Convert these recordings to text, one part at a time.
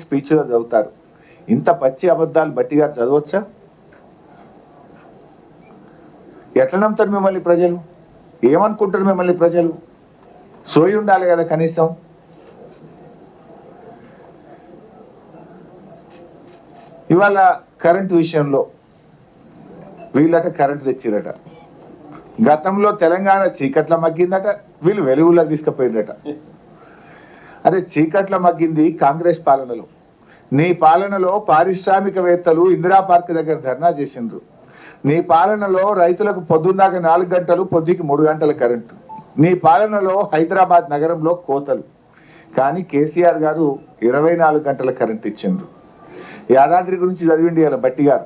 స్పీచ్లో చదువుతారు. ఇంత పచ్చి అబద్ధాలు బట్టిగా చదవచ్చా? ఎట్లా నమ్ముతారు మిమ్మల్ని ప్రజలు? ఏమనుకుంటారు మిమ్మల్ని ప్రజలు? సోయి ఉండాలి కదా కనీసం. ఇవాళ కరెంటు విషయంలో వీళ్ళట కరెంటు తెచ్చిరట. గతంలో తెలంగాణ చీకట్ల మగ్గిందట, వీళ్ళు వెలుగులో తీసుకుపోయిందట. అరే చీకట్ల మగ్గింది కాంగ్రెస్ పాలనలో. నీ పాలనలో పారిశ్రామికవేత్తలు ఇందిరా పార్క్ దగ్గర ధర్నా చేసిండ్రు. నీ పాలనలో రైతులకు పొద్దున్నాక 4 గంటలు, పొద్దుకి 3 గంటల కరెంటు. నీ పాలనలో హైదరాబాద్ నగరంలో కోతలు. కానీ కేసీఆర్ గారు 24 గంటల కరెంట్ ఇచ్చిండ్రు. యాదాద్రి గురించి చదివిండి ఇలా బట్టి గారు.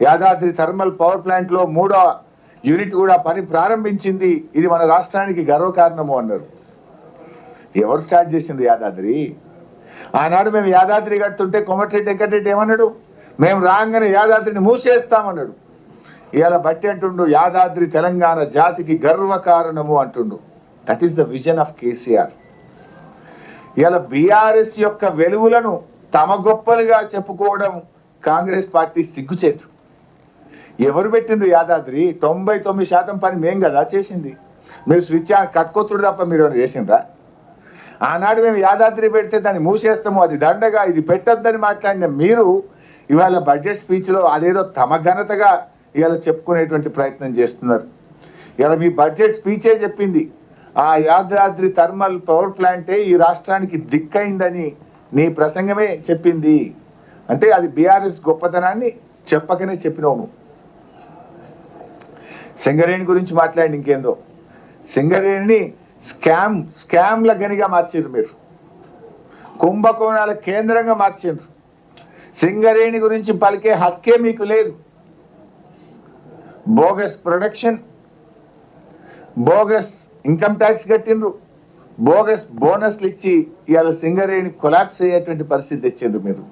యాదాద్రి థర్మల్ పవర్ ప్లాంట్ లో 3వ యూనిట్ కూడా పని ప్రారంభించింది. ఇది మన రాష్ట్రానికి గర్వకారణము అన్నారు. ఎవరు స్టార్ట్ చేసింది యాదాద్రి? ఆనాడు మేము యాదాద్రి కడుతుంటే కోమటిరెడ్డి వెంకటరెడ్డి ఏమన్నాడు? మేము రాగానే యాదాద్రిని మూసేస్తామన్నాడు. ఇలా బట్టి అంటుండు యాదాద్రి తెలంగాణ జాతికి గర్వకారణము అంటుండు. That is the vision of KCR. ఇలా బీఆర్ఎస్ యొక్క వెలుగులను తమ గొప్పలుగా చెప్పుకోవడం కాంగ్రెస్ పార్టీ సిగ్గుచేటు. ఎవరు పెట్టిండ్రు యాదాద్రి? 99% పని మేం కదా చేసింది. మీరు స్విచ్ కట్టుకోతుడు తప్ప మీరు చేసిండ్రా? ఆనాడు మేము యాదాద్రి పెడితే దాన్ని మూసేస్తాము, అది దండగా, ఇది పెట్టద్దని మాట్లాడిన మీరు ఇవాళ బడ్జెట్ స్పీచ్లో అదేదో తమ ఘనతగా ఇవాళ చెప్పుకునేటువంటి ప్రయత్నం చేస్తున్నారు. ఇవాళ మీ బడ్జెట్ స్పీచే చెప్పింది ఆ యాదాద్రి థర్మల్ పవర్ ప్లాంటే ఈ రాష్ట్రానికి దిక్కైందని నీ ప్రసంగమే చెప్పింది. అంటే అది బీఆర్ఎస్ గొప్పతనాన్ని చెప్పకనే చెప్పినావు నువ్వు. సింగరేణి గురించి మాట్లాడి ఇంకేందో. సింగరేణిని స్కామ్ల గనిగా మార్చిండ్రు మీరు. కుంభకోణాల కేంద్రంగా మార్చిండ్రు. సింగరేణి గురించి పలికే హక్కే మీకు లేదు. Bogus production, bogus income tax కట్టిండ్రు, బోగస్ బోనస్లు ఇచ్చి ఇవాళ సింగరేణి కొలాప్స్ అయ్యేటువంటి పరిస్థితి తెచ్చిండ్రు మీరు.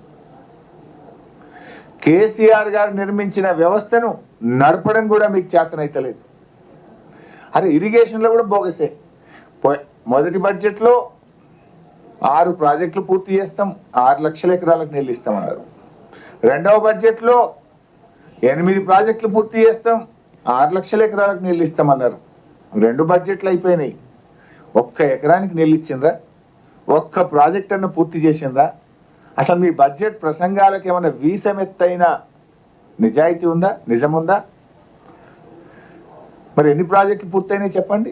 కేసీఆర్ గారు నిర్మించిన వ్యవస్థను నడపడం కూడా మీకు చేతనైతలేదు. అరే ఇరిగేషన్లో కూడా బోగసే. మొదటి బడ్జెట్లో 6 ప్రాజెక్టులు పూర్తి చేస్తాం, 6 లక్షల ఎకరాలకు నీళ్ళు ఇస్తామన్నారు. రెండవ బడ్జెట్లో 8 ప్రాజెక్టులు పూర్తి చేస్తాం, 6 లక్షల ఎకరాలకు నీళ్ళు ఇస్తామన్నారు. 2 బడ్జెట్లు అయిపోయినాయి. 1 ఎకరానికి నీళ్ళు ఇచ్చిండ్రా? 1 ప్రాజెక్ట్ అన్న పూర్తి చేసిండ్రా? అసలు మీ బడ్జెట్ ప్రసంగాలకు ఏమైనా వీసమెత్తైన నిజాయితీ ఉందా? నిజముందా? మరి ఎన్ని ప్రాజెక్టులు పూర్తయినాయి చెప్పండి?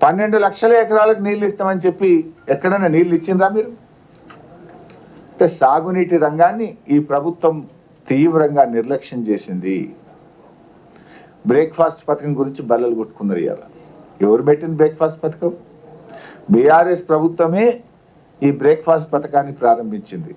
12 లక్షల ఎకరాలకు నీళ్ళు ఇస్తామని చెప్పి ఎక్కడైనా నీళ్ళు ఇచ్చిండ్రా మీరు? అంటే సాగునీటి రంగాన్ని ఈ ప్రభుత్వం తీవ్రంగా నిర్లక్ష్యం చేసింది. బ్రేక్ఫాస్ట్ పథకం గురించి బల్లలు కొట్టుకున్నారు. ఇవాళ ఎవరు పెట్టింది బ్రేక్ఫాస్ట్ పథకం? బీఆర్ఎస్ ప్రభుత్వమే ఈ బ్రేక్ఫాస్ట్ పథకాన్ని ప్రారంభించింది.